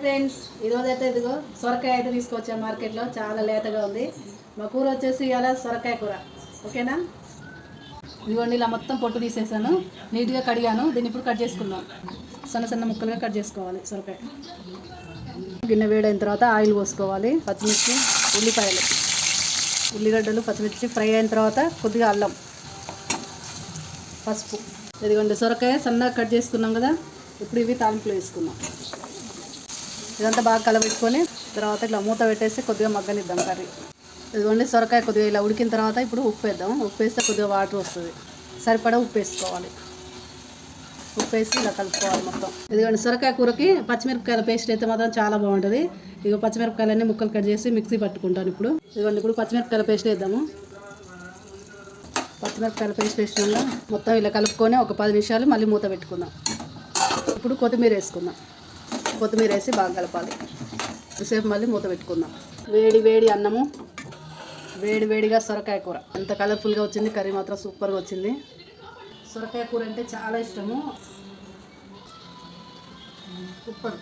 Friends, ఈరోజు అయితే ఇదిగో సొరకాయ అయితే తీసుకొచ్చాను మార్కెట్లో. చాలా లేతగా ఉంది. మా కూర వచ్చేసి ఇలా సొరకాయ కూర. ఓకేనా? ఇదిగోండి, ఇలా మొత్తం పొట్టు తీసేసాను, నీట్గా కడిగాను. దీన్ని ఇప్పుడు కట్ చేసుకుందాం. సన్న సన్న ముక్కలుగా కట్ చేసుకోవాలి సొరకాయ. గిన్నె వేడైన తర్వాత ఆయిల్ పోసుకోవాలి. పచ్చిమిర్చి, ఉల్లిపాయలు, ఉల్లిగడ్డలు, పచ్చిమిర్చి ఫ్రై అయిన తర్వాత కొద్దిగా అల్లం, పసుపు. ఇదిగోండి సొరకాయ సన్నగా కట్ చేసుకున్నాం కదా. ఇప్పుడు ఇవి తాలింపులో వేసుకుందాం. ఇదంతా బాగా కలబెట్టుకొని తర్వాత ఇట్లా మూత పెట్టేసి కొద్దిగా మగ్గనిద్దాం కర్రీ. ఇదిగోండి సొరకాయ కొద్దిగా ఇలా ఉడికిన తర్వాత ఇప్పుడు ఉప్పు వేద్దాం. ఉప్పు వేస్తే కొద్దిగా వాటర్ వస్తుంది. సరిపడా ఉప్పు వేసుకోవాలి. ఉప్పు వేసి ఇలా కలుపుకోవాలి మొత్తం. ఇదిగోండి సొరకాయ కూరకి పచ్చిమిరపకాయల పేస్ట్ అయితే మాత్రం చాలా బాగుంటుంది. ఇక పచ్చిమిరపకాయలన్నీ ముక్కలు కట్ చేసి మిక్సీ పట్టుకుంటాను ఇప్పుడు. ఇదిగోండి ఇప్పుడు పచ్చిమిరపకాయల పేస్ట్ వేద్దాము. పచ్చిమిరపకాయల పేస్ట్ వేసినాక మొత్తం ఇలా కలుపుకొని ఒక 10 నిమిషాలు మళ్ళీ మూత పెట్టుకుందాం. ఇప్పుడు కొత్తిమీర వేసుకుందాం. కొత్తిమీర వేసి బాగా కలపాలి. కొద్దిసేపు మళ్ళీ మూత పెట్టుకుందాం. వేడి వేడి అన్నము, వేడి వేడిగా సొరకాయ కూర. ఎంత కలర్ఫుల్గా వచ్చింది. కర్రీ మాత్రం సూపర్గా వచ్చింది. సొరకాయ కూర అంటే చాలా ఇష్టము. సూపర్.